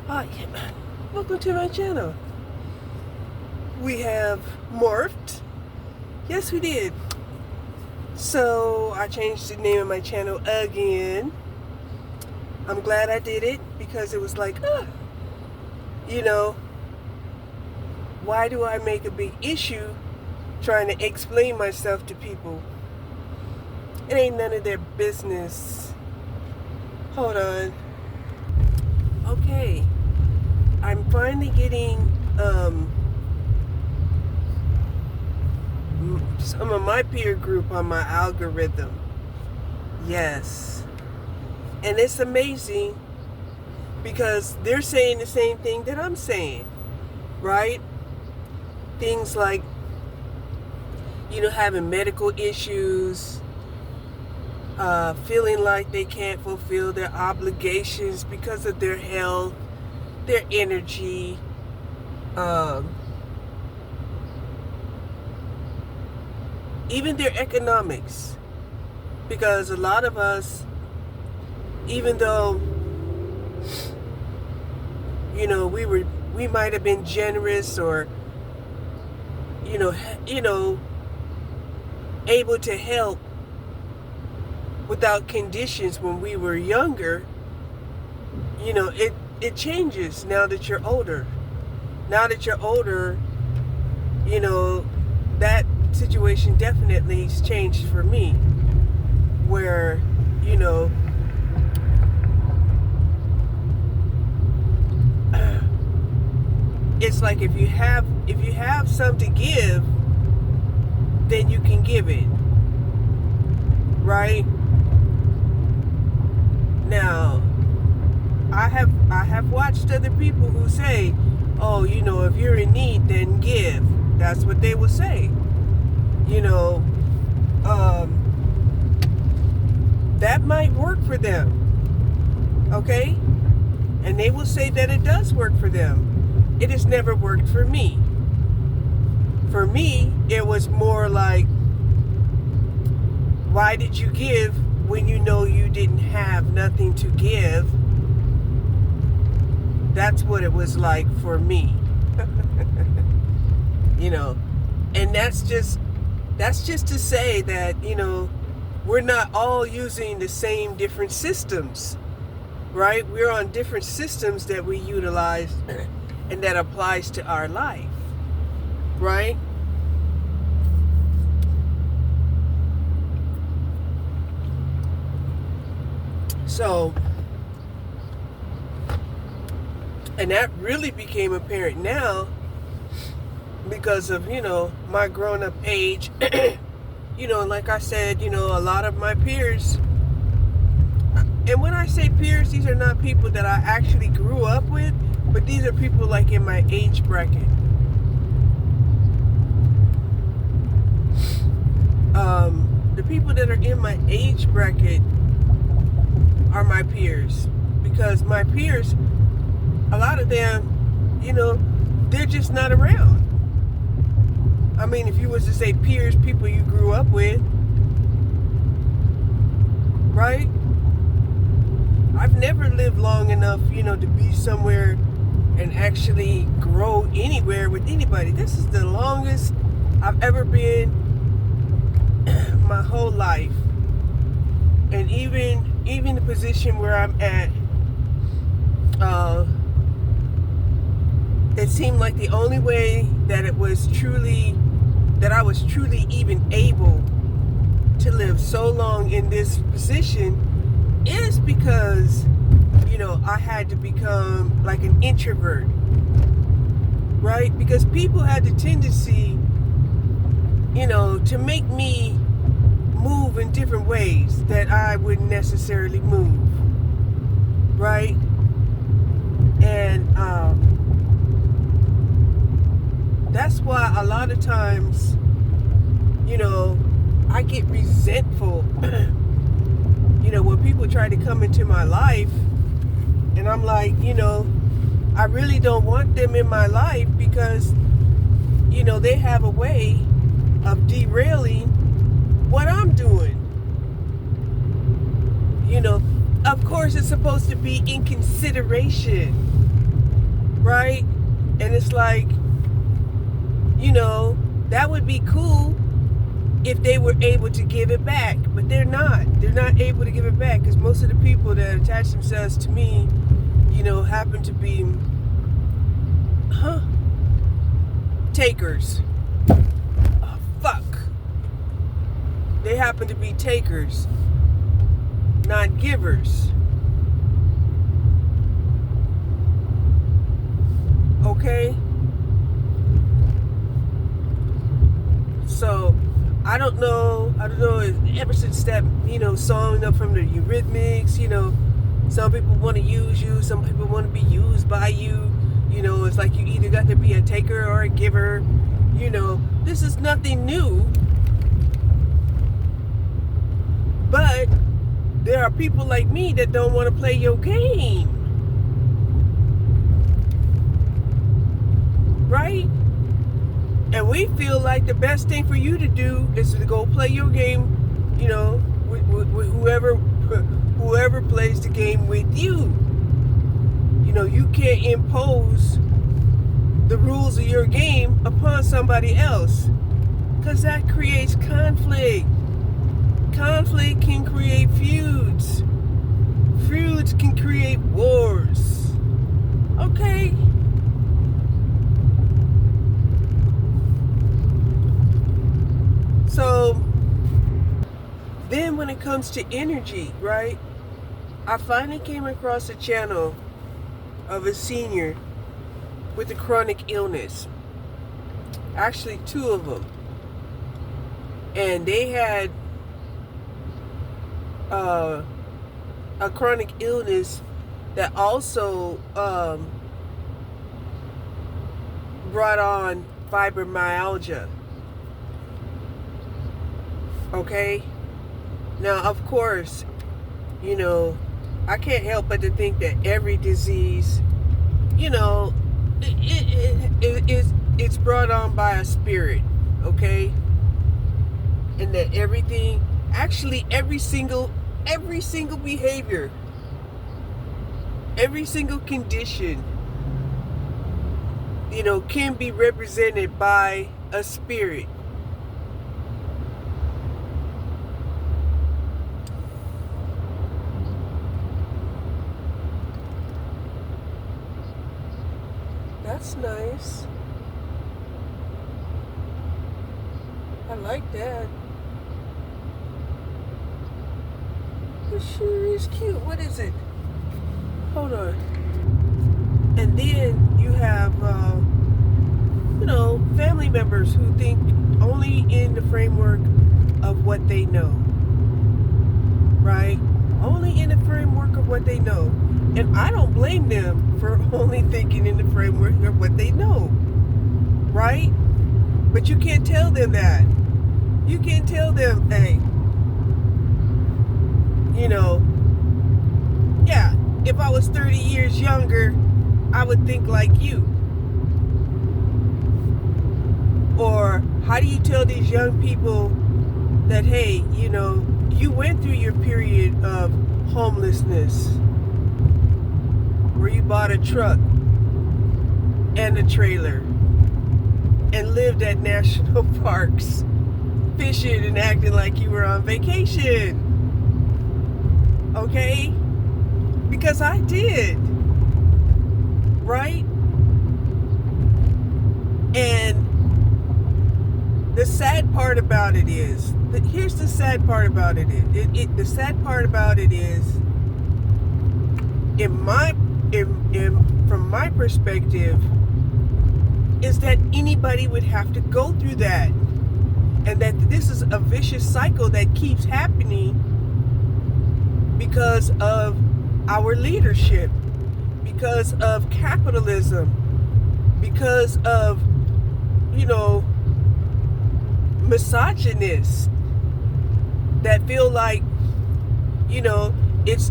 Hi, welcome to my channel. We have morphed. Yes, we did. So I changed the name of my channel again. I'm glad I did it because it was like, you know, why do I make a big issue trying to explain myself to people? It ain't none of their business. Hold on. Okay. I'm finally getting some of my peer group on my algorithm. Yes. And it's amazing because they're saying the same thing that I'm saying, right? Things like, having medical issues, feeling like they can't fulfill their obligations because of their health, their energy, even their economics. Because a lot of us, even though, we might have been generous or, able to help without conditions when we were younger, it changes now that you're older. Now that you're older, that situation definitely has changed for me. Where, it's like if you have some to give, then you can give it. Right? Now, I have watched other people who say, oh, if you're in need, then give. That's what they will say. That might work for them. Okay? And they will say that it does work for them. It has never worked for me. For me, it was more like, why did you give when you know you didn't have nothing to give? That's what it was like for me. And that's just to say that, we're not all using the same different systems, right? We're on different systems that we utilize and that applies to our life, right? So, and that really became apparent now because of, my grown-up age. Like I said, a lot of my peers, and when I say peers, these are not people that I actually grew up with, but these are people like in my age bracket. The people that are in my age bracket are my peers, because my peers, a lot of them, they're just not around. I mean, if you was to say peers, people you grew up with, right? I've never lived long enough, to be somewhere and actually grow anywhere with anybody. This is the longest I've ever been my whole life. And even the position where I'm at, it seemed like the only way that I was truly even able to live so long in this position is because, I had to become like an introvert, right? Because people had the tendency, to make me move in different ways that I wouldn't necessarily move, right? And that's why a lot of times, I get resentful, when people try to come into my life, and I'm like, I really don't want them in my life because, they have a way of derailing what I'm doing. Of course, it's supposed to be in consideration. right? And it's like, that would be cool if they were able to give it back, but they're not. They're not able to give it back because most of the people that attach themselves to me, happen to be, takers. Oh, fuck. They happen to be takers, not givers. Okay? So, I don't know, ever since that, song up from the Eurythmics, some people want to use you, some people want to be used by you. It's like you either got to be a taker or a giver. This is nothing new. But there are people like me that don't want to play your game. Right? And we feel like the best thing for you to do is to go play your game, with whoever plays the game with you. You can't impose the rules of your game upon somebody else, because that creates conflict. Conflict can create feuds. Feuds can create wars. Okay? So, then when it comes to energy, right? I finally came across a channel of a senior with a chronic illness. Actually, 2 of them. And they had a chronic illness that also brought on fibromyalgia. Okay? Now, of course, I can't help but to think that every disease, it's brought on by a spirit, okay? And that everything, actually every single behavior, every single condition, can be represented by a spirit. That's nice. I like that. It sure is cute. What is it? Hold on. And then you have, family members who think only in the framework of what they know. Right? Only in the framework of what they know. And I don't blame them for only thinking in the framework of what they know. Right? But you can't tell them that. You can't tell them, hey, yeah, if I was 30 years younger, I would think like you. Or how do you tell these young people that, hey, you went through your period of homelessness, where you bought a truck and a trailer and lived at national parks, fishing and acting like you were on vacation. Okay? Because I did. Right? And the sad part about it is, here's the sad part about it is, the sad part about it is, from my perspective, is that anybody would have to go through that. And that this is a vicious cycle that keeps happening because of our leadership, because of capitalism, because of, misogynists that feel like, it's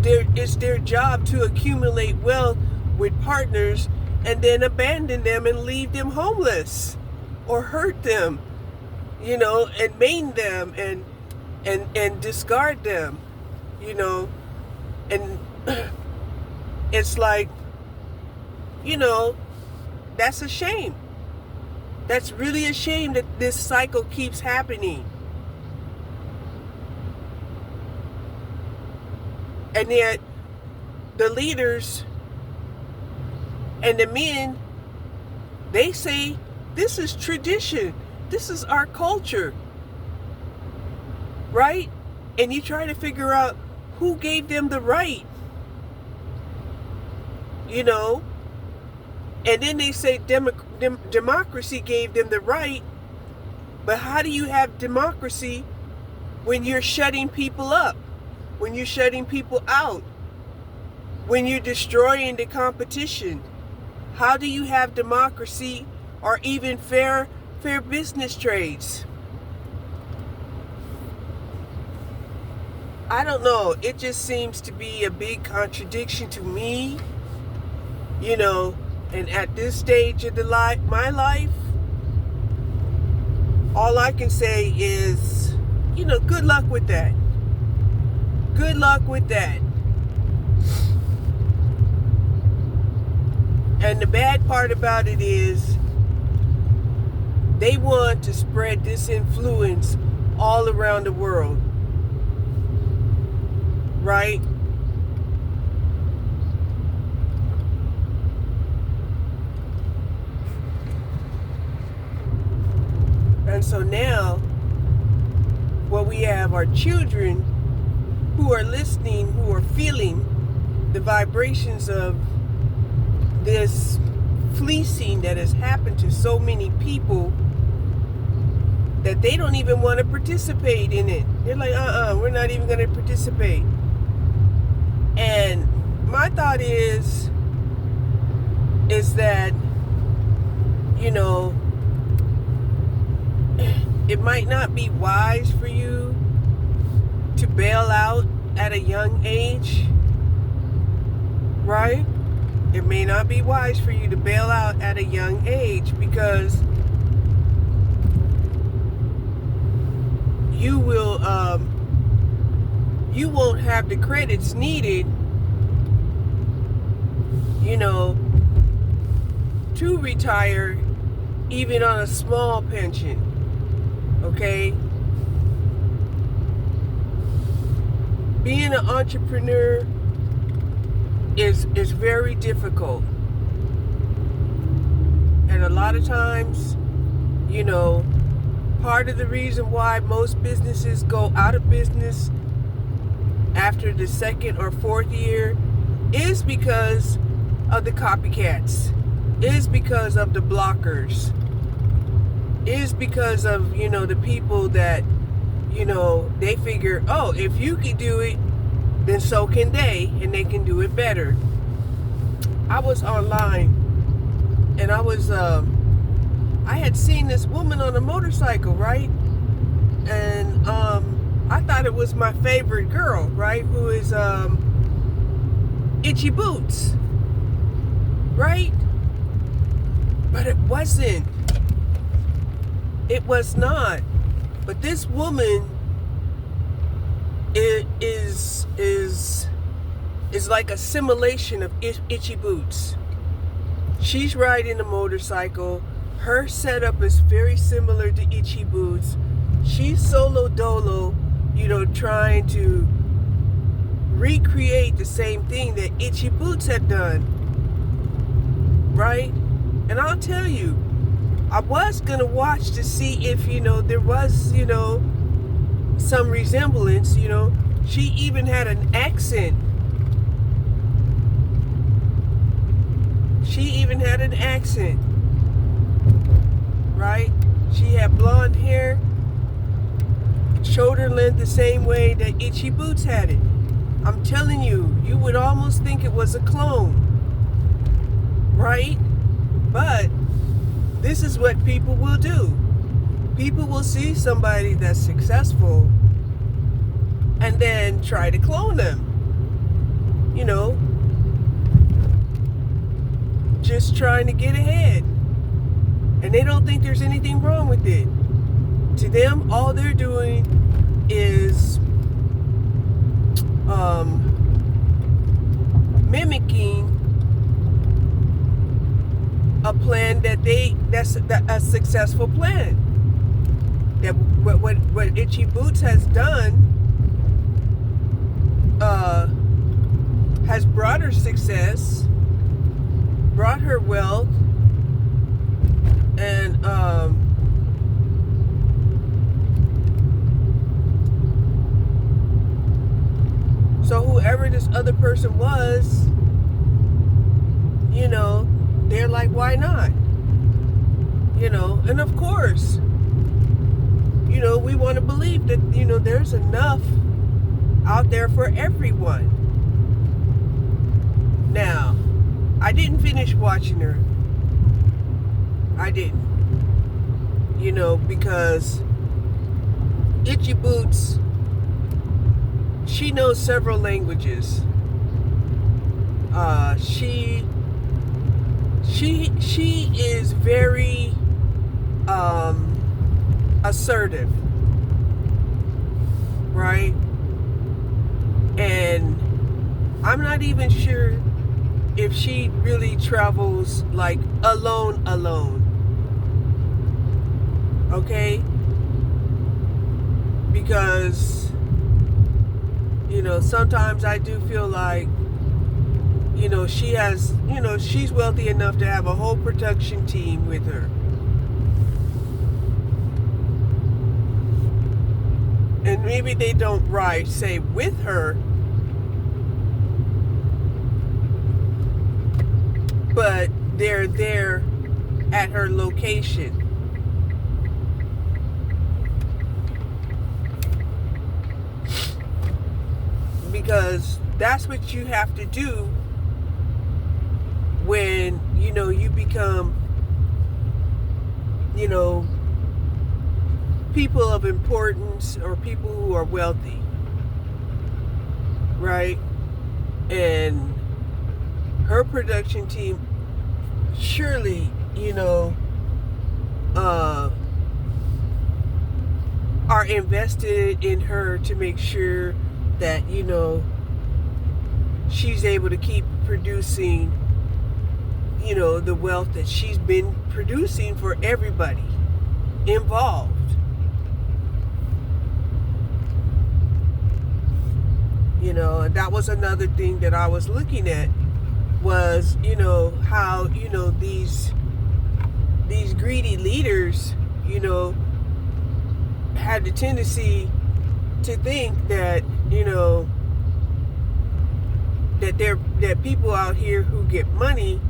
their job to accumulate wealth with partners and then abandon them and leave them homeless or hurt them, and maim them and discard them, and it's like, That's a shame. That's really a shame that this cycle keeps happening. And yet, the leaders and the men, they say, this is tradition. This is our culture. Right? And you try to figure out who gave them the right. You know? And then they say democracy gave them the right. But how do you have democracy when you're shutting people up? When you're shutting people out? When you're destroying the competition? How do you have democracy or even fair business trades? I don't know. It just seems to be a big contradiction to me. You know, and at this stage of my life, all I can say is, you know, good luck with that. Good luck with that. And the bad part about it is they want to spread this influence all around the world. Right? And so now, what we have are children who are listening, who are feeling the vibrations of this fleecing that has happened to so many people that they don't even want to participate in it. They're like, we're not even going to participate. And my thought is that, you know, it might not be wise for you to bail out at a young age, right? It may not be wise for you to bail out at a young age because you won't have the credits needed, you know, to retire even on a small pension. Okay? Being an entrepreneur is very difficult. And a lot of times, you know, part of the reason why most businesses go out of business after the second or fourth year is because of the copycats, is because of the blockers, is because of, you know, the people that, you know, they figure, oh, if you can do it, then so can they, and they can do it better. I was online, and I had seen this woman on a motorcycle, right? And I thought it was my favorite girl, right? Who is Itchy Boots, right? But it wasn't. It was not. But this woman is like a simulation of Itchy Boots. She's riding a motorcycle. Her setup is very similar to Itchy Boots. She's solo dolo, you know, trying to recreate the same thing that Itchy Boots had done. Right? And I'll tell you, I was gonna watch to see if, you know, there was, you know, some resemblance, you know. She even had an accent. She even had an accent. Right? She had blonde hair, shoulder length the same way that Itchy Boots had it. I'm telling you, you would almost think it was a clone. Right? But this is what people will do. People will see somebody that's successful and then try to clone them. You know, just trying to get ahead. And they don't think there's anything wrong with it. To them, all they're doing is mimicking a plan that's a successful plan. That what Itchy Boots has done has brought her success, brought her wealth, and so whoever this other person was, they're like, why not? And of course, we want to believe that, there's enough out there for everyone. Now, I didn't finish watching her. I didn't. Because Itchy Boots, she knows several languages. She is very assertive, right? And I'm not even sure if she really travels like alone, okay? Because sometimes I do feel like she has, she's wealthy enough to have a whole production team with her. And maybe they don't say with her, but they're there at her location. Because that's what you have to do when, you become, people of importance or people who are wealthy, right? And her production team surely, are invested in her to make sure that, she's able to keep producing, the wealth that she's been producing for everybody involved. And that was another thing that I was looking at was, how, these greedy leaders, had the tendency to think that, that people out here who get money,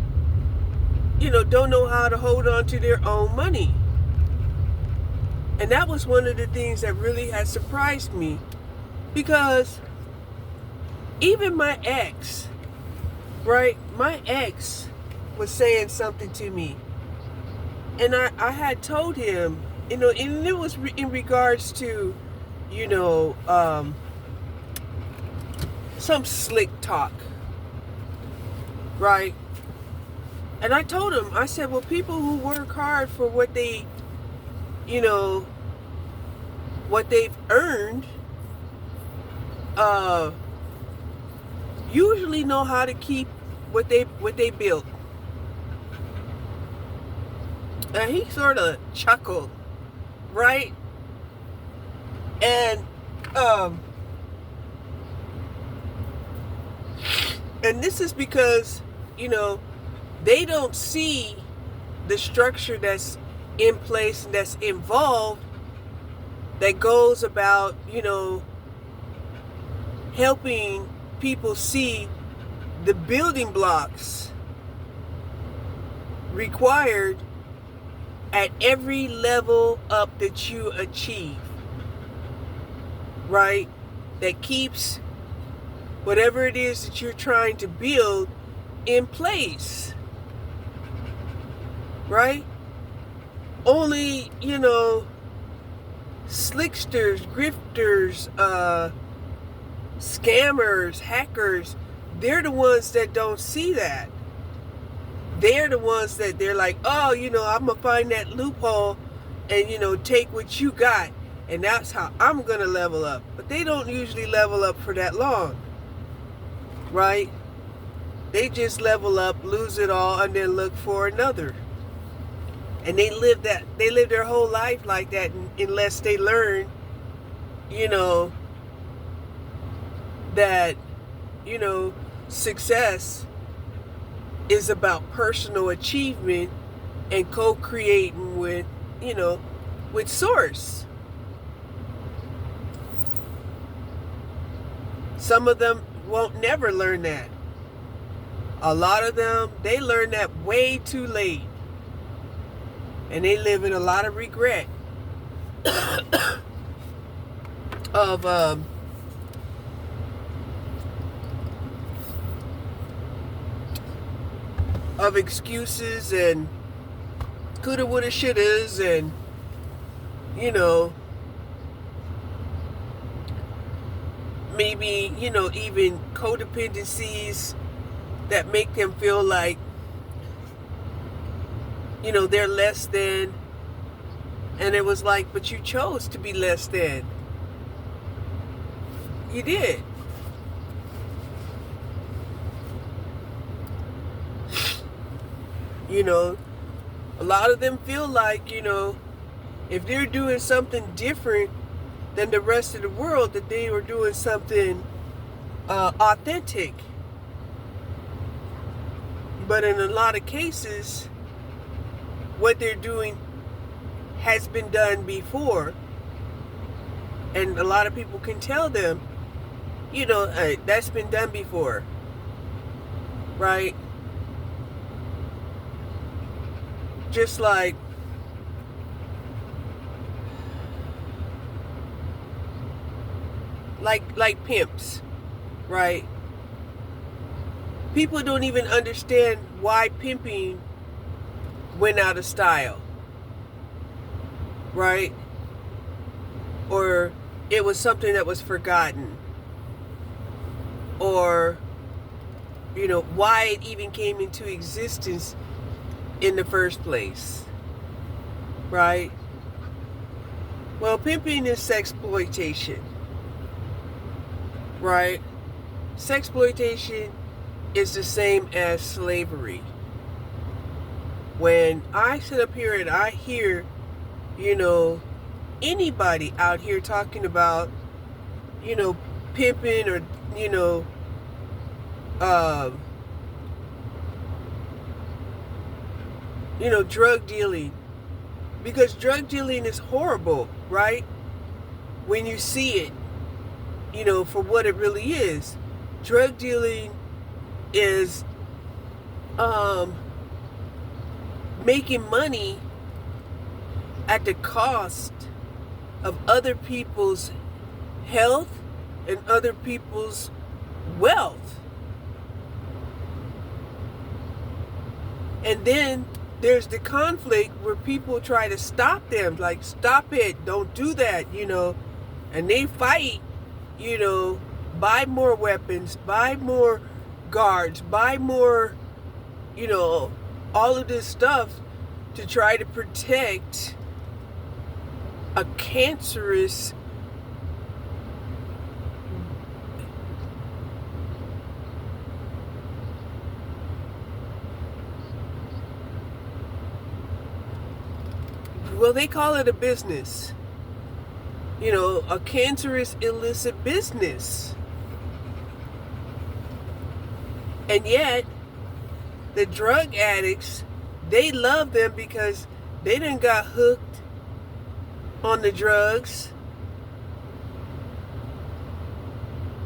don't know how to hold on to their own money. And that was one of the things that really had surprised me, because even my ex, right? My ex was saying something to me, and I had told him, and it was in regards to, some slick talk, right? And I told him, I said, well, people who work hard for what they, what they've earned, usually know how to keep what they built. And he sort of chuckled, right? And this is because, they don't see the structure that's in place and that's involved, that goes about, helping people see the building blocks required at every level up that you achieve, right? That keeps whatever it is that you're trying to build in place, right? Only, slicksters, grifters, scammers, hackers, they're the ones that don't see that. They're the ones that they're like, oh, I'm going to find that loophole and, take what you got. And that's how I'm going to level up. But they don't usually level up for that long, right? They just level up, lose it all, and then look for another. And they live their whole life like that unless they learn, you know, that, you know, success is about personal achievement and co-creating with, you know, with source. Some of them won't never learn that. A lot of them, they learn that way too late. And they live in a lot of regret of excuses and coulda, woulda, shouldas, and, you know, maybe, you know, even codependencies that make them feel like, you know, they're less than. And it was like, but you chose to be less than. You did. You know, a lot of them feel like, you know, if they're doing something different than the rest of the world, that they were doing something authentic. But in a lot of cases, what they're doing has been done before. And a lot of people can tell them, you know, that's been done before. Right? Just like pimps, right? People don't even understand why pimping went out of style, right? Or it was something that was forgotten, or, you know, why it even came into existence in the first place, right? Well, pimping is sexploitation, right? Sexploitation is the same as slavery. When I sit up here and I hear, you know, anybody out here talking about, you know, pimping or, you know, drug dealing, because drug dealing is horrible, right? When you see it, you know, for what it really is. Drug dealing is making money at the cost of other people's health and other people's wealth. And then there's the conflict where people try to stop them, like, stop it, don't do that, you know, and they fight, you know, buy more weapons, buy more guards, buy more, you know, all of this stuff to try to protect a cancerous well, they call it a business, you know, a cancerous illicit business. And yet the drug addicts, they love them because they done got hooked on the drugs.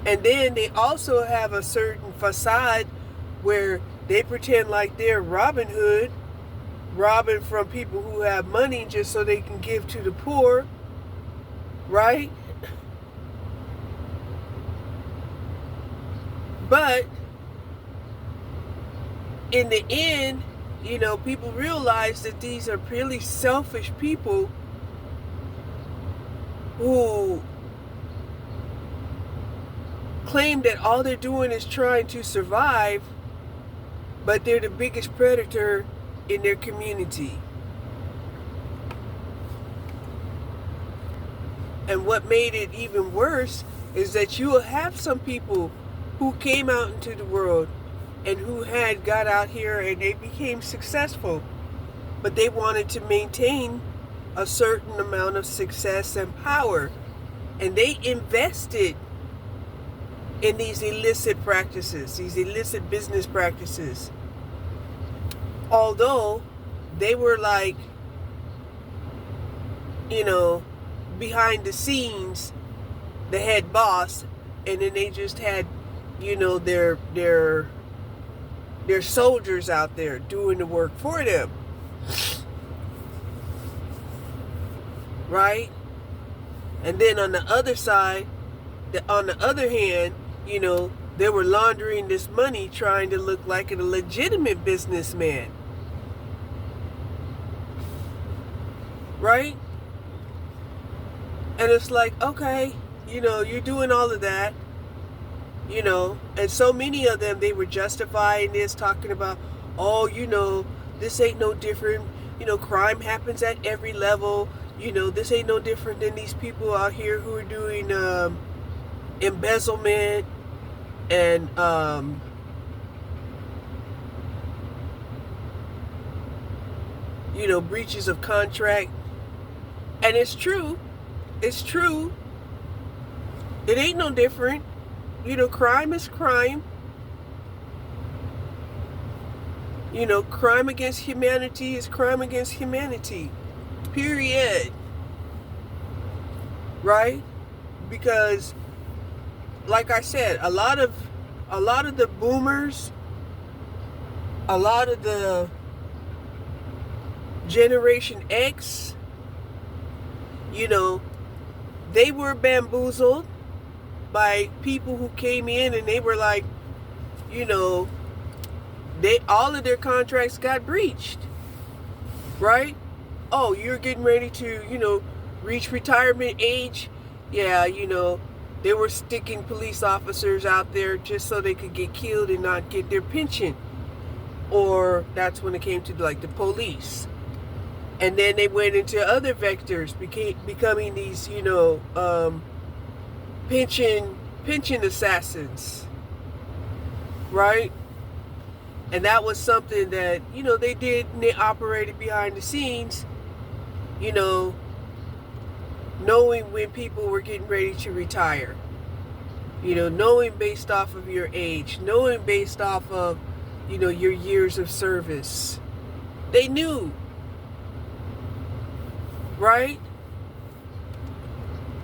And then they also have a certain facade where they pretend like they're Robin Hood, robbing from people who have money just so they can give to the poor, right? But in the end, you know, people realize that these are really selfish people who claim that all they're doing is trying to survive, but they're the biggest predator in their community. And what made it even worse is that you will have some people who came out into the world and who had got out here and they became successful, but they wanted to maintain a certain amount of success and power, and they invested in these illicit practices, these illicit business practices. Although they were like, behind the scenes, the head boss, and then they just had, their soldiers out there doing the work for them. Right? And then on the other side, on the other hand, they were laundering this money trying to look like a legitimate businessman. Right? And it's like, okay, you're doing all of that, and so many of them, they were justifying this, talking about, oh, this ain't no different, crime happens at every level, this ain't no different than these people out here who are doing embezzlement and breaches of contract. And it's true. It's true. It ain't no different. Crime is crime. Crime against humanity is crime against humanity. Period. Right? Because, like I said, a lot of the boomers, a lot of the Generation X, they were bamboozled by people who came in and they were like, all of their contracts got breached. Right? Oh, you're getting ready to, reach retirement age. Yeah, they were sticking police officers out there just so they could get killed and not get their pension. Or that's when it came to like the police. And then they went into other vectors, becoming these, pension assassins. Right? And that was something that, they did, and they operated behind the scenes, knowing when people were getting ready to retire. Knowing based off of your age, knowing based off of, your years of service. They knew. Right?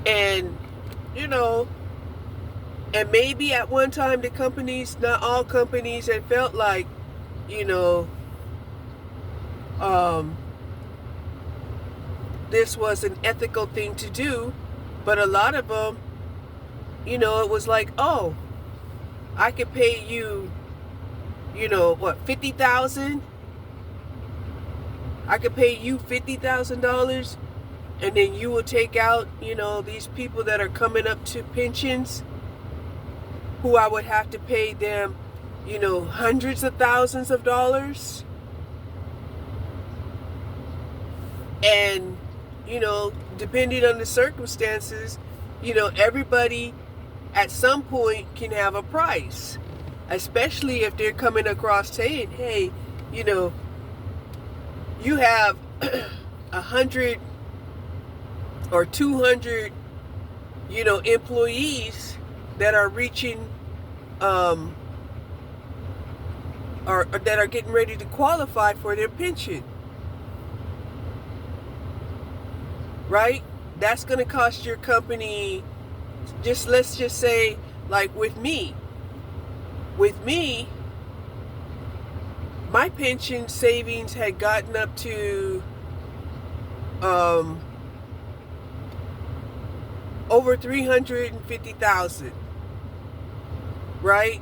And, and maybe at one time the companies, not all companies, had felt like, this was an ethical thing to do, but a lot of them, it was like, oh, I could pay you, $50,000? I could pay you $50,000, and then you will take out, these people that are coming up to pensions, who I would have to pay them, hundreds of thousands of dollars. And, depending on the circumstances, everybody at some point can have a price, especially if they're coming across saying, hey, you have 100 or 200, employees that are reaching, or that are getting ready to qualify for their pension. Right? That's going to cost your company, let's just say, like with me, my pension savings had gotten up to over $350,000, right?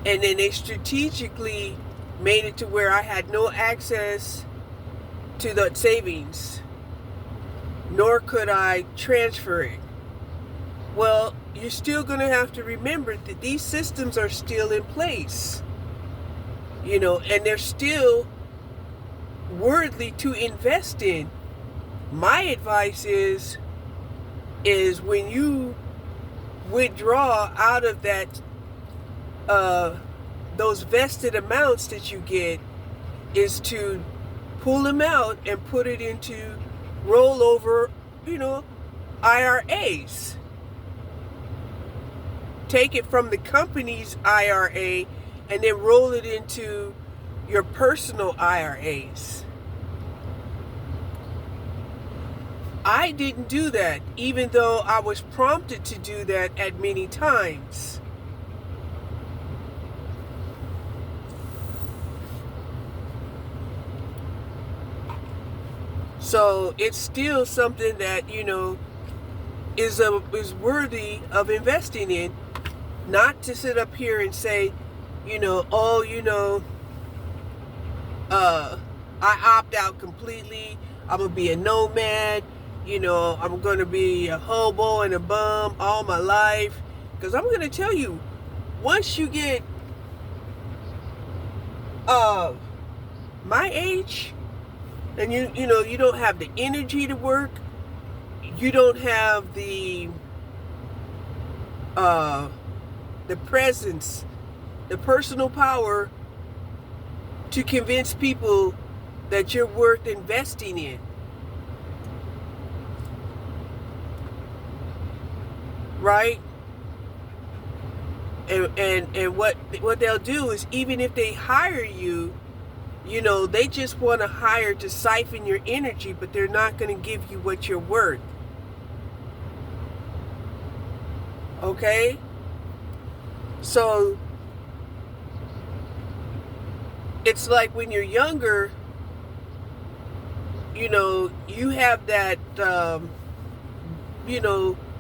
And then they strategically made it to where I had no access to the savings, nor could I transfer it. Well, you're still going to have to remember that these systems are still in place, and they're still worthy to invest in. My advice is when you withdraw out of that those vested amounts that you get is to pull them out and put it into rollover, IRAs. Take it from the company's IRA and then roll it into your personal IRAs. I didn't do that, even though I was prompted to do that at many times. So it's still something that, is worthy of investing in. Not to sit up here and say, I opt out completely. I'm going to be a nomad. I'm going to be a hobo and a bum all my life. Because I'm going to tell you, once you get my age, and you don't have the energy to work, you don't have the presence, the personal power to convince people that you're worth investing in. Right? And what they'll do is, even if they hire you, they just want to hire to siphon your energy, but they're not going to give you what you're worth. Okay? So it's like when you're younger, you have that,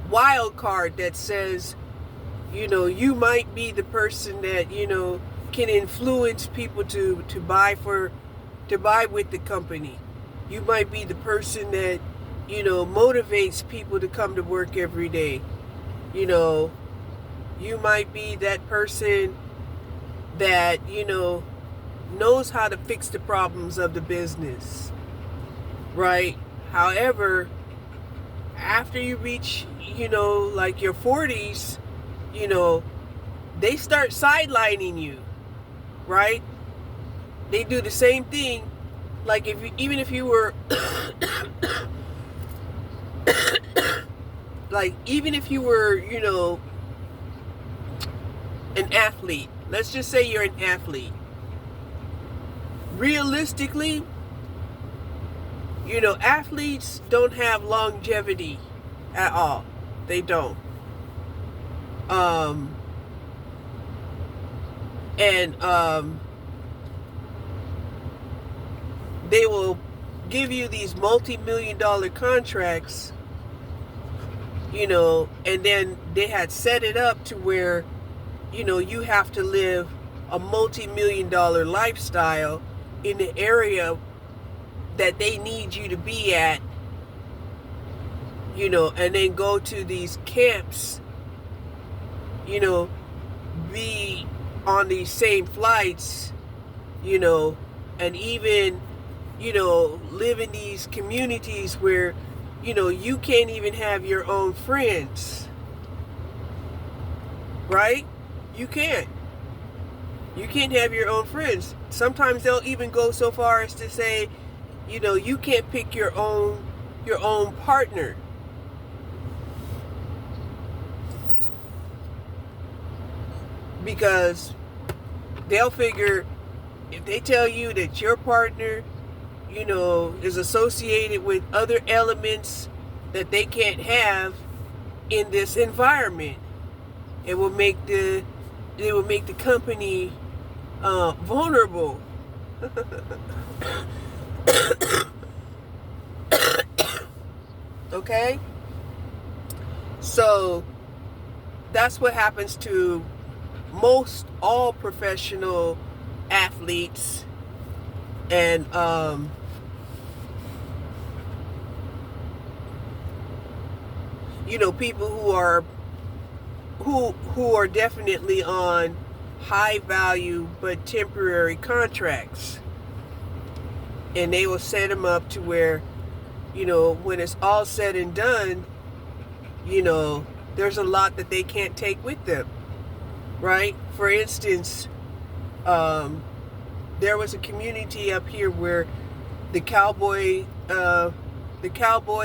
wild card that says, you might be the person that, can influence people to buy with the company. You might be the person that, motivates people to come to work every day. You might be that person that, knows how to fix the problems of the business. Right? However, after you reach, like your 40s, they start sidelining you. Right? They do the same thing. Like even if you were an athlete. Let's just say you're an athlete. Realistically, athletes don't have longevity at all. They don't. They will give you these multi-million-dollar contracts, and then they had set it up to where, you have to live a multi-million-dollar lifestyle in the area that they need you to be at, and then go to these camps, be on these same flights, and even, live in these communities where, you can't even have your own friends. Right? You can't. You can't have your own friends. Sometimes they'll even go so far as to say, you can't pick your own partner. Because they'll figure, if they tell you that your partner, is associated with other elements that they can't have in this environment, it will make the company vulnerable. Okay? So that's what happens to most all professional athletes and people who are definitely on high value but temporary contracts, and they will set them up to where, when it's all said and done, there's a lot that they can't take with them. right? For instance, there was a community up here where the cowboy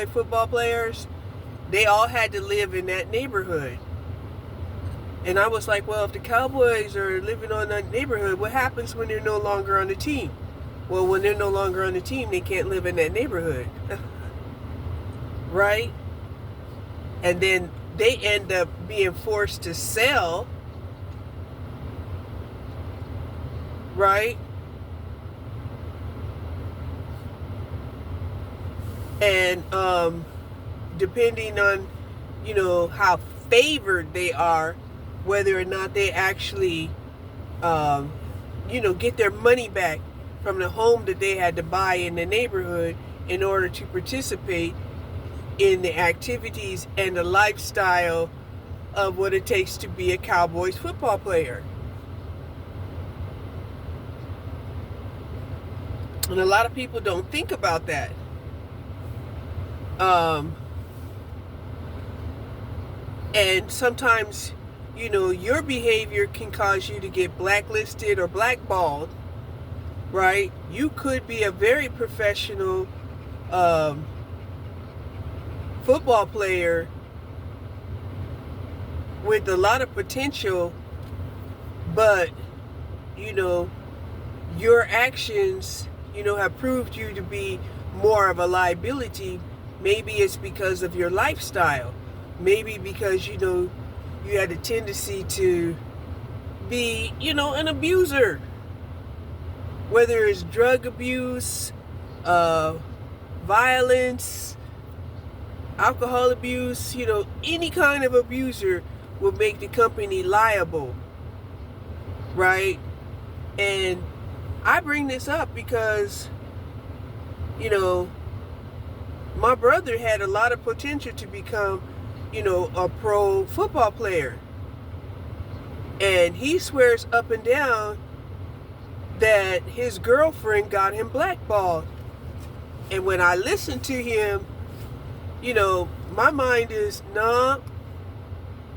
football players, they all had to live in that neighborhood. And I was like, well, if the Cowboys are living on that neighborhood, what happens when they're no longer on the team? Well, when they're no longer on the team, they can't live in that neighborhood. Right? And then they end up being forced to sell. Right? And depending on, how favored they are, whether or not they actually, get their money back from the home that they had to buy in the neighborhood in order to participate in the activities and the lifestyle of what it takes to be a Cowboys football player. And a lot of people don't think about that. And sometimes, your behavior can cause you to get blacklisted or blackballed, right? You could be a very professional football player with a lot of potential, but, your actions, have proved you to be more of a liability. Maybe it's because of your lifestyle. Maybe because, you had a tendency to be, an abuser. Whether it's drug abuse, violence, alcohol abuse, any kind of abuser will make the company liable. Right? And I bring this up because, my brother had a lot of potential to become, a pro football player. And he swears up and down that his girlfriend got him blackballed. And when I listen to him, my mind is, no,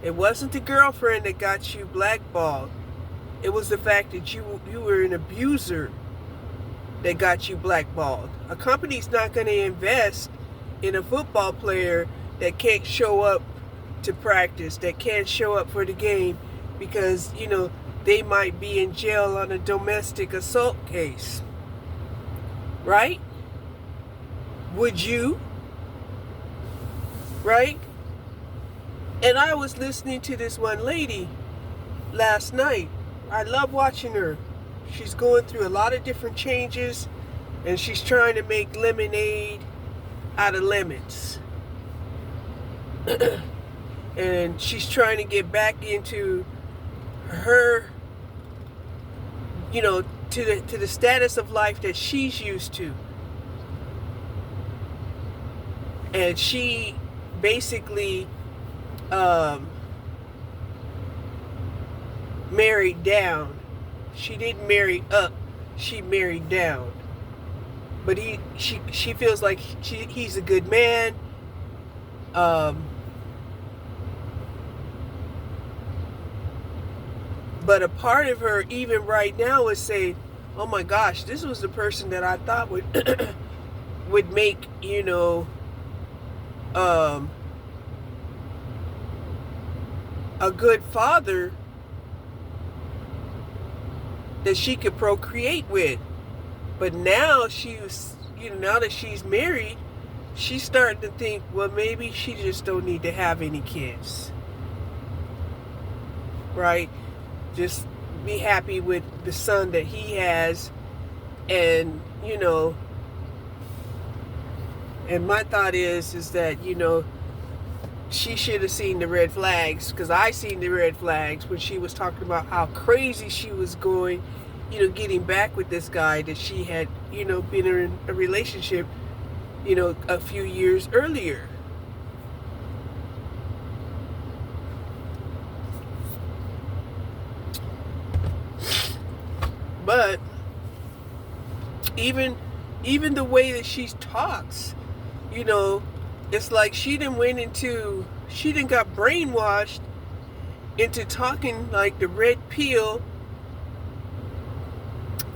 it wasn't the girlfriend that got you blackballed. It was the fact that you were an abuser that got you blackballed. A company's not going to invest in a football player that can't show up to practice, that can't show up for the game because, they might be in jail on a domestic assault case. Right? Would you? Right? And I was listening to this one lady last night. I love watching her. She's going through a lot of different changes, and she's trying to make lemonade out of lemons. And she's trying to get back into her, to the status of life that she's used to. And she basically married down. She didn't marry up, she married down. But she feels like he's a good man. But a part of her, even right now, is saying, "Oh my gosh, this was the person that I thought would would make, a good father that she could procreate with." But now now that she's married, she's starting to think, well, maybe she just don't need to have any kids. Right? Just be happy with the son that he has. And, and my thought is that, she should have seen the red flags, because I seen the red flags when she was talking about how crazy she was going, getting back with this guy that she had, been in a relationship, a few years earlier. But even the way that she talks, it's like she done got brainwashed into talking like the red pill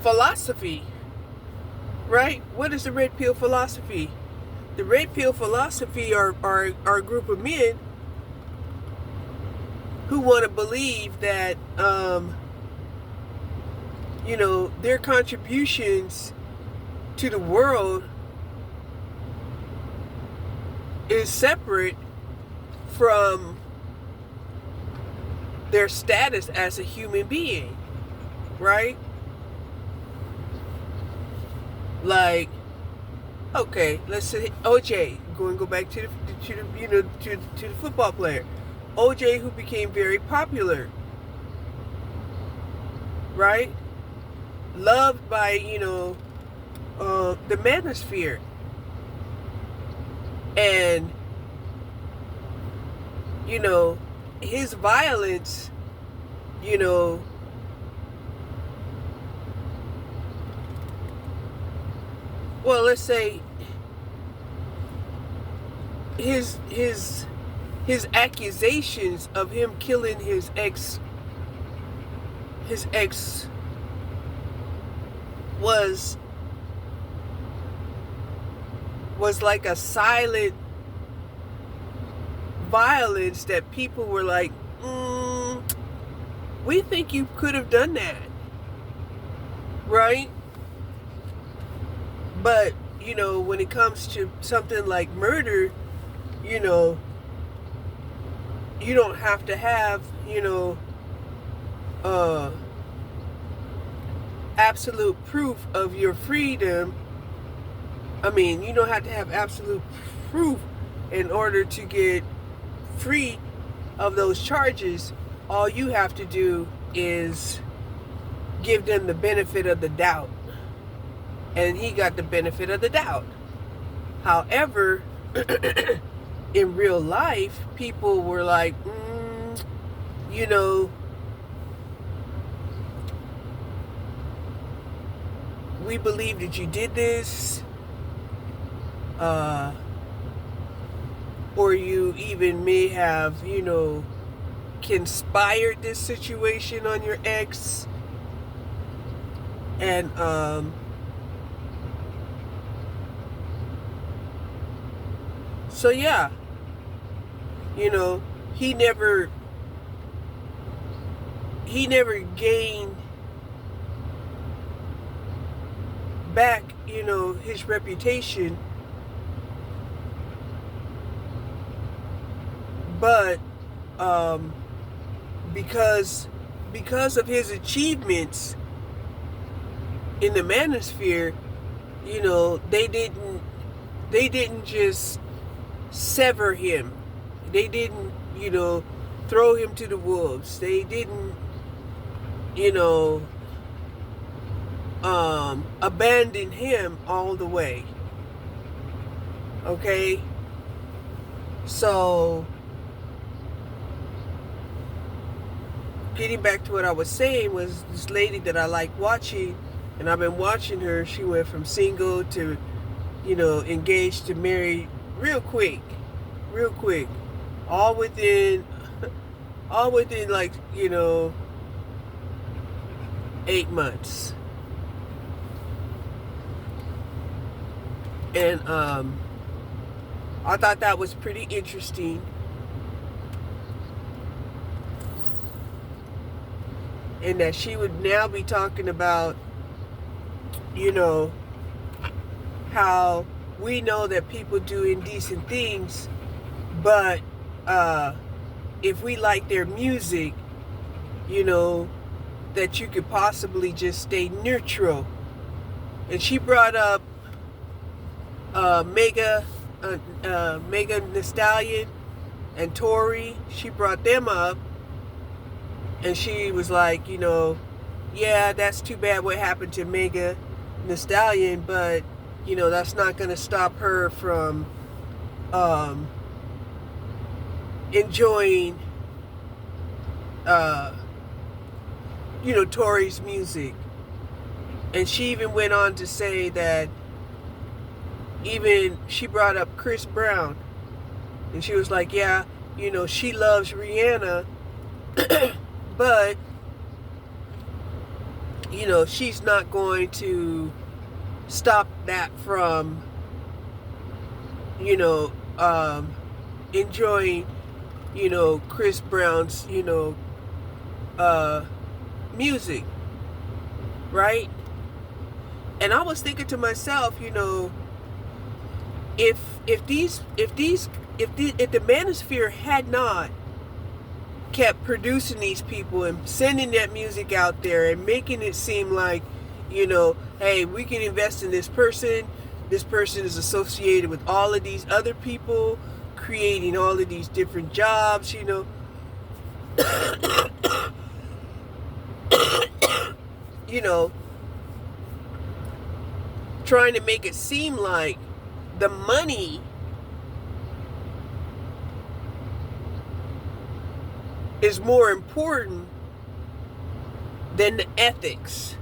philosophy, right? What is the red pill philosophy? The red pill philosophy are a group of men who want to believe that, their contributions to the world is separate from their status as a human being, right? Like, okay, let's say OJ. Go back to the football player, OJ, who became very popular, right? Loved by the manosphere, and his violence, well, let's say his accusations of him killing his ex was like a silent violence that people were like, we think you could have done that, right? But when it comes to something like murder, you don't have to have absolute proof of your freedom. I mean, you don't have to have absolute proof in order to get free of those charges. All you have to do is give them the benefit of the doubt. And he got the benefit of the doubt. However, in real life, people were like, we believe that you did this, or you even may have, conspired this situation on your ex, and so yeah, he never gained back, his reputation, but because of his achievements in the manosphere, they didn't just sever him. They didn't, throw him to the wolves. They didn't, abandon him all the way. Okay? So, getting back to what I was saying, was this lady that I like watching, and I've been watching her. She went from single to, engaged to married real quick, all within like 8 months. And I thought that was pretty interesting. And that she would now be talking about, how we know that people do indecent things, but if we like their music, that you could possibly just stay neutral. And she brought up Megan Thee Stallion and Tory. She brought them up, and she was like, yeah, that's too bad what happened to Megan Thee Stallion, but that's not going to stop her from enjoying Tory's music. And she even went on to say that she brought up Chris Brown, and she was like, yeah, she loves Rihanna, But, she's not going to stop that from, you know, um, enjoying, Chris Brown's, uh, music, right? And I was thinking to myself, if the manosphere had not kept producing these people and sending that music out there and making it seem like, hey, we can invest in this person. This person is associated with all of these other people, creating all of these different jobs, trying to make it seem like the money is more important than the ethics,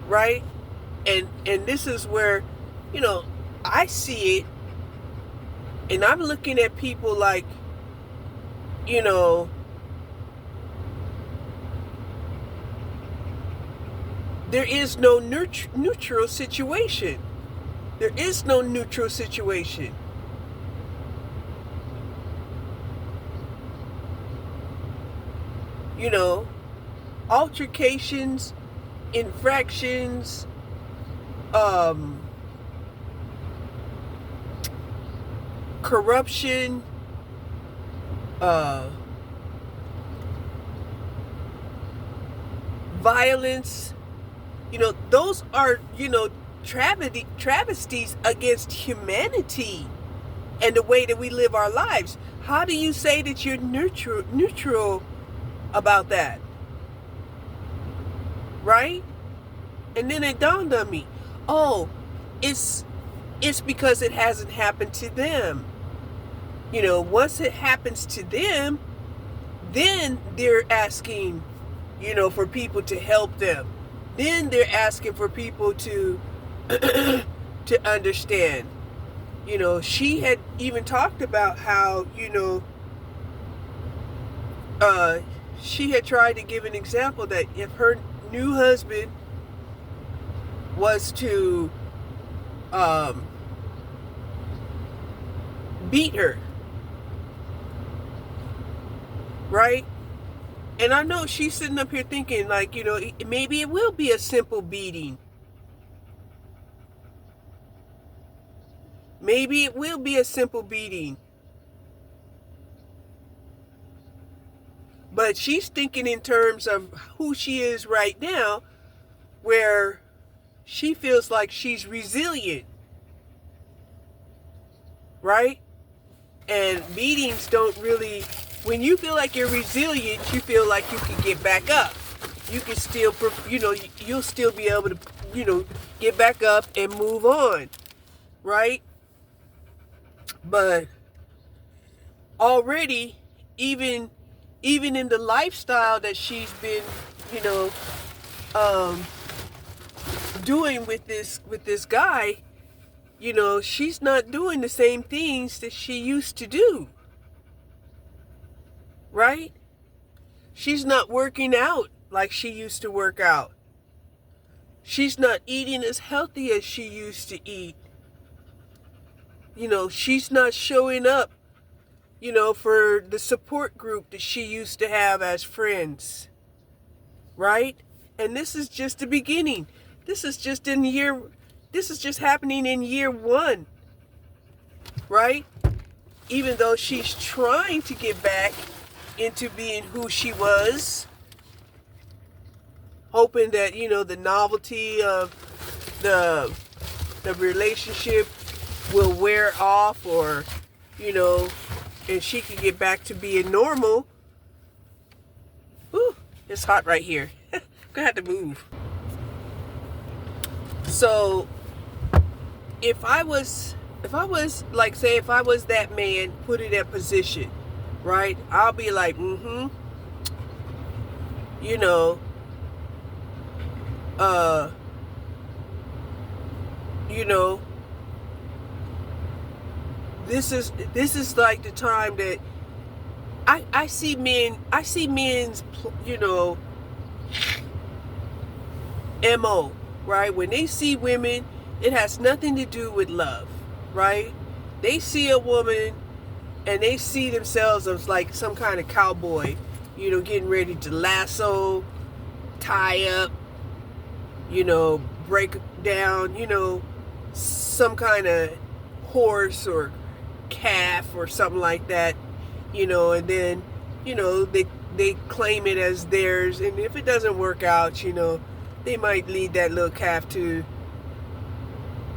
right? And this is where, I see it, and I'm looking at people like, there is no neutral situation. There is no neutral situation. Altercations, infractions, corruption, violence, those are, travesties against humanity and the way that we live our lives. How do you say that you're neutral about that? Right? And then it dawned on me, oh, it's because it hasn't happened to them. Once it happens to them, then they're asking, for people to help them. Then they're asking for people to to understand. She had even talked about how, she had tried to give an example that if her new husband was to beat her, right? And I know she's sitting up here thinking, like, maybe it will be a simple beating. Maybe it will be a simple beating. But she's thinking in terms of who she is right now, where she feels like she's resilient, right? And beatings don't really, when you feel like you're resilient, you feel like you can get back up. You can still, you'll still be able to, get back up and move on, right? But already, even in the lifestyle that she's been, doing with this guy, she's not doing the same things that she used to do, right? She's not working out like she used to work out. She's not eating as healthy as she used to eat. She's not showing up, for the support group that she used to have as friends, right? And this is just the beginning. This is just happening in year one, right? Even though she's trying to get back into being who she was, hoping that, the novelty of the relationship will wear off, or, and she can get back to being normal. Ooh, it's hot right here. Gonna have to move. So if I was like, say, if I was that man put in that position, right? I'll be like, this is like the time that I see men's, MO, right? When they see women, it has nothing to do with love, right? They see a woman and they see themselves as like some kind of cowboy, getting ready to lasso, tie up, break down, some kind of horse or calf or something like that, and then, they claim it as theirs. And if it doesn't work out, they might lead that little calf to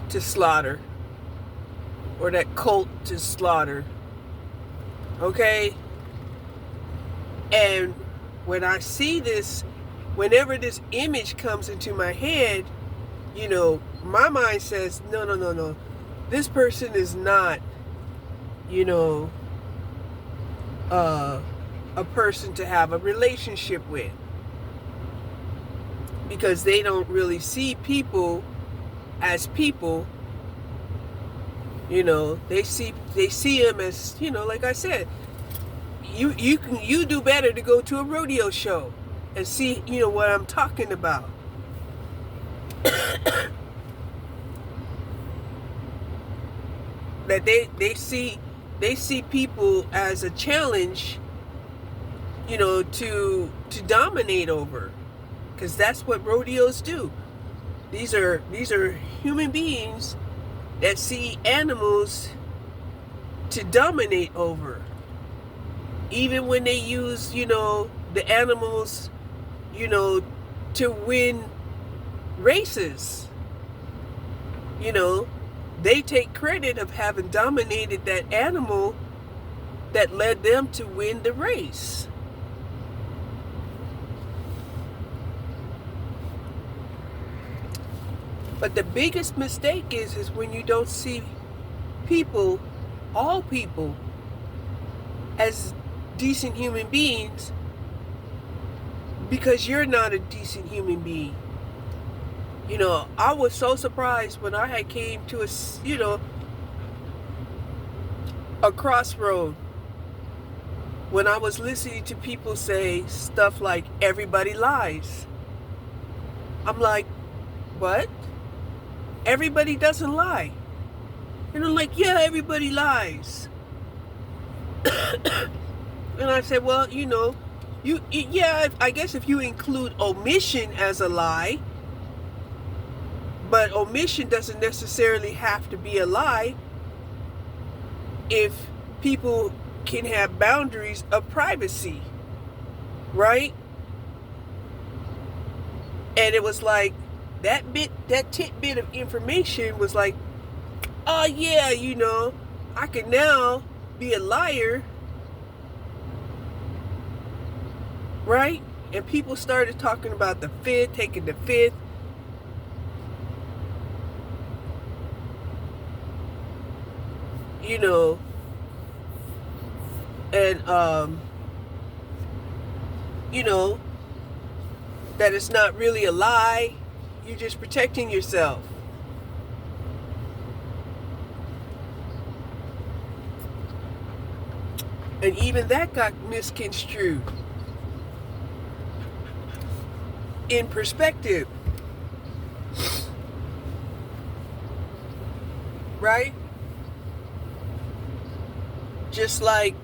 slaughter, or that colt to slaughter. Okay? And when I see this, whenever this image comes into my head, my mind says, no. This person is not, a person to have a relationship with, because they don't really see people as people. They see them as, like I said, you do better to go to a rodeo show and see, what I'm talking about. That they see people as a challenge, to dominate over, because that's what rodeos do. These are human beings that see animals to dominate over. Even when they use, the animals, to win races, they take credit of having dominated that animal that led them to win the race. But the biggest mistake is when you don't see people, all people, as decent human beings, because you're not a decent human being. I was so surprised when I had came to a crossroad, when I was listening to people say stuff like, everybody lies. I'm like, what? Everybody doesn't lie. And I'm like, yeah, everybody lies. And I said, well, I guess if you include omission as a lie, but omission doesn't necessarily have to be a lie if people can have boundaries of privacy, right? And it was like, that tidbit of information was like, oh yeah, I can now be a liar, right? And people started talking about the fifth, taking the fifth. And that it's not really a lie. You're just protecting yourself. And even that got misconstrued. In perspective. Right? Just like,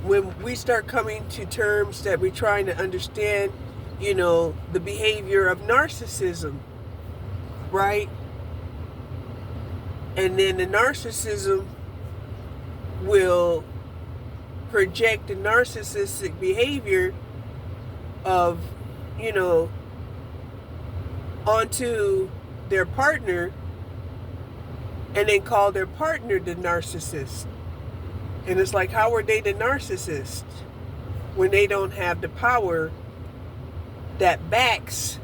when we start coming to terms that we're trying to understand, the behavior of narcissism, right? And then the narcissism will project the narcissistic behavior of, onto their partner, and then call their partner the narcissist. And it's like, how are they the narcissist when they don't have the power that backs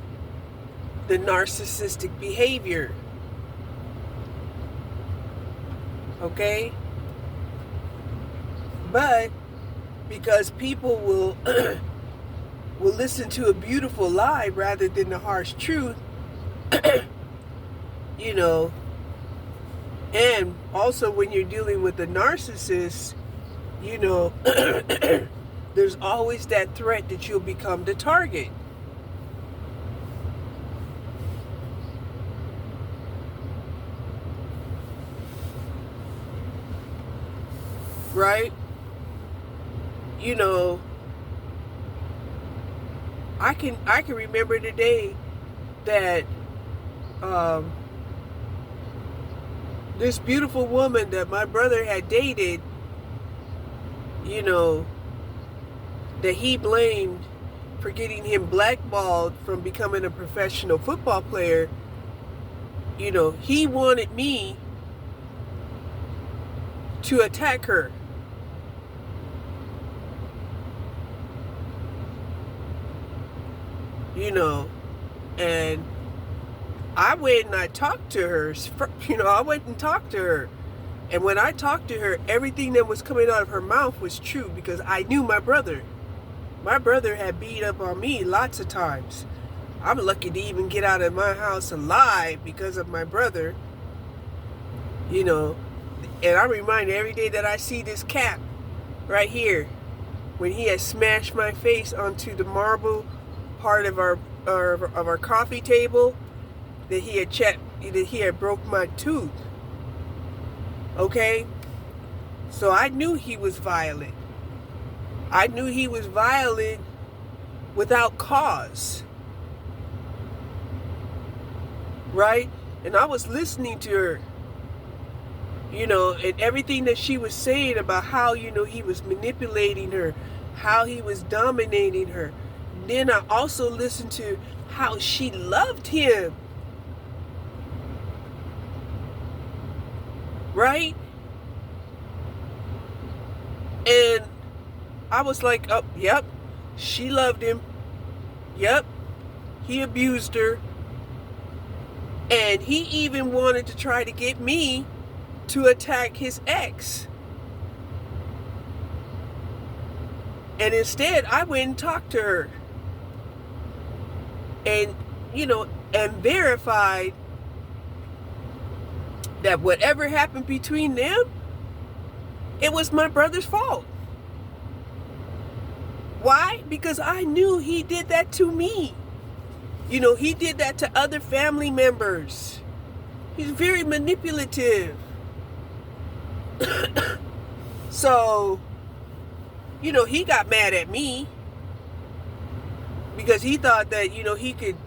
the narcissistic behavior? Okay? But because people will will listen to a beautiful lie rather than the harsh truth, you know. And also when you're dealing with a narcissist, you know, there's always that threat that you'll become the target. Right? You know, I can remember the day that this beautiful woman that my brother had dated, you know, that he blamed for getting him blackballed from becoming a professional football player. You know, he wanted me to attack her. You know, and I went and I talked to her. You know, I went and talked to her. And when I talked to her, everything that was coming out of her mouth was true, because I knew my brother. My brother had beat up on me lots of times. I'm lucky to even get out of my house alive because of my brother. You know, and I'm reminded every day that I see this cap right here, when he had smashed my face onto the marble part of our coffee table, that he had broke my tooth. Okay? So I knew he was violent. I knew he was violent without cause. Right? And I was listening to her. You know, and everything that she was saying about how, you know, he was manipulating her, how he was dominating her. Then I also listened to how she loved him. Right? And I was like, oh, yep, she loved him. Yep, he abused her. And he even wanted to try to get me to attack his ex. And instead, I went and talked to her. And, you know, and verified that whatever happened between them, it was my brother's fault. Why? Because I knew he did that to me. You know, he did that to other family members. He's very manipulative. So, you know, he got mad at me because he thought that, you know, he could,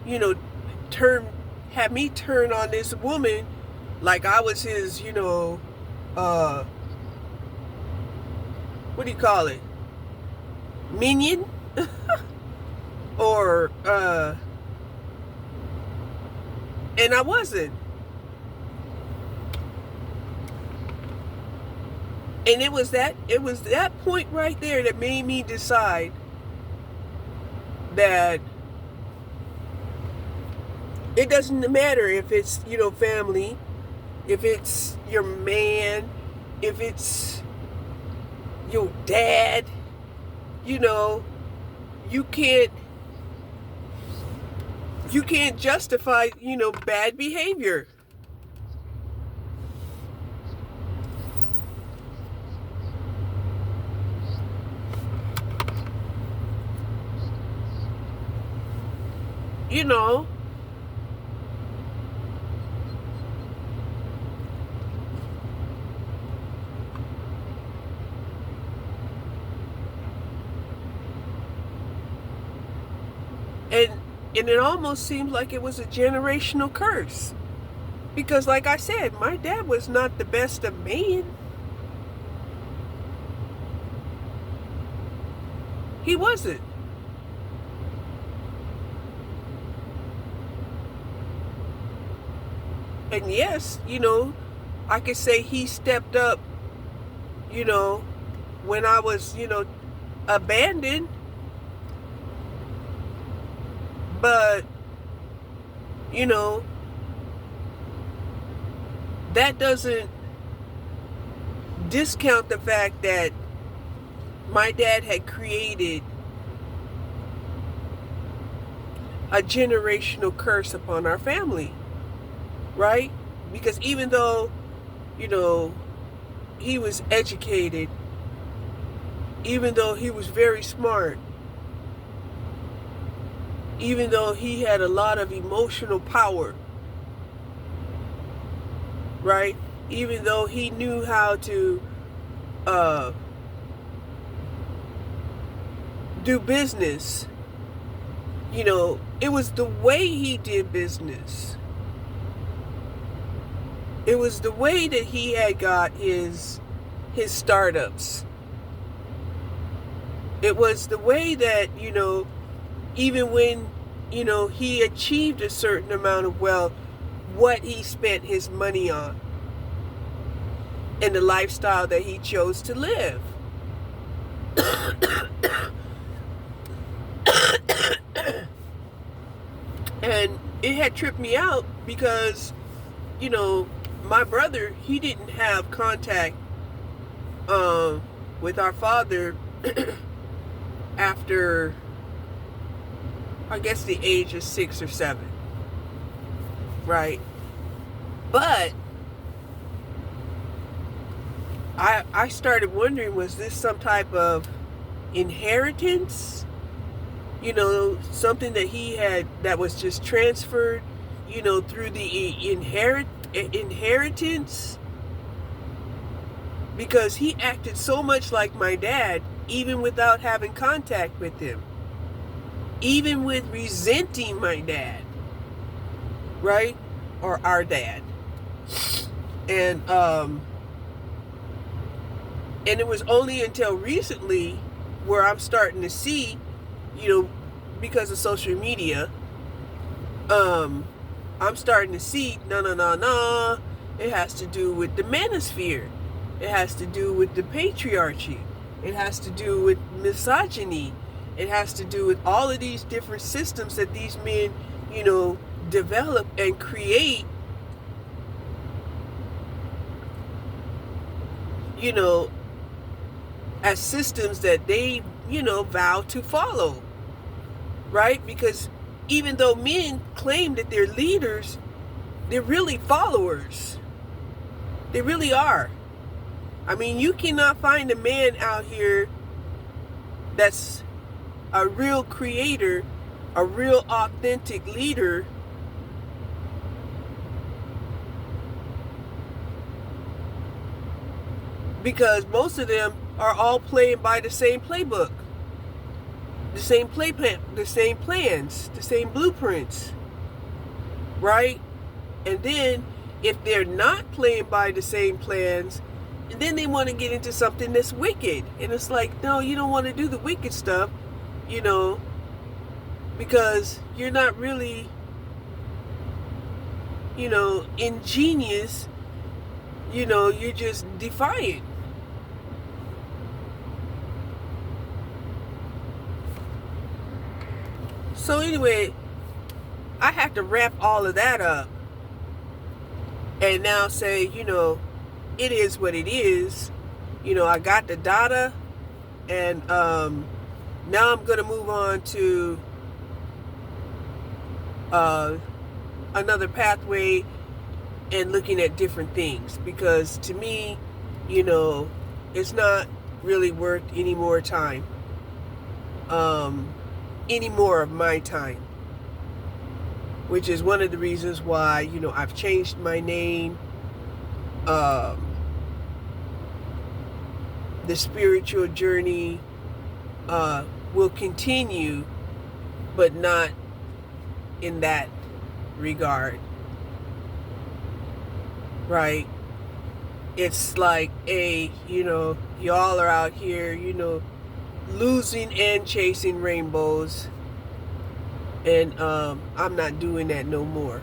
you know, have me turn on this woman like I was his, you know, what do you call it? Minion? Or, and I wasn't. And it was that point right there that made me decide that it doesn't matter if it's, you know, family, if it's your man, if it's your dad, you know, you can't justify, you know, bad behavior. You know, and it almost seems like it was a generational curse. Because like I said, my dad was not the best of men. He wasn't. And yes, you know, I could say he stepped up, you know, when I was, you know, abandoned. But, you know, that doesn't discount the fact that my dad had created a generational curse upon our family, right? Because even though, you know, he was educated, even though he was very smart, even though he had a lot of emotional power, right? Even though he knew how to do business, you know, it was the way he did business. It was the way that he had got his startups. It was the way that, you know, even when, you know, he achieved a certain amount of wealth, what he spent his money on and the lifestyle that he chose to live. And it had tripped me out because, you know, my brother, he didn't have contact with our father after, I guess, the age of 6 or 7, right? But I started wondering, was this some type of inheritance? You know, something that he had that was just transferred, you know, through the inheritance? Because he acted so much like my dad, even without having contact with him. Even with resenting my dad, right? Or our dad. And it was only until recently where I'm starting to see, you know, because of social media, I'm starting to see, no. It has to do with the manosphere. It has to do with the patriarchy. It has to do with misogyny. It has to do with all of these different systems that these men, you know, develop and create, you know, as systems that they, you know, vow to follow, right? Because even though men claim that they're leaders, they're really followers. They really are. I mean, you cannot find a man out here that's a real creator, a real authentic leader, because most of them are all playing by the same playbook, the same plans, the same blueprints, right? And then if they're not playing by the same plans, then they want to get into something that's wicked. And it's like, no, you don't want to do the wicked stuff, you know, because you're not really, you know, ingenious, you know, you're just defiant. So anyway, I have to wrap all of that up and now say, you know, it is what it is. You know, I got the data, and now I'm going to move on to another pathway and looking at different things, because to me, you know, it's not really worth any more time, any more of my time, which is one of the reasons why, you know, I've changed my name. The spiritual journey will continue, but not in that regard, right? It's like, you know, y'all are out here, you know, losing and chasing rainbows, and I'm not doing that no more.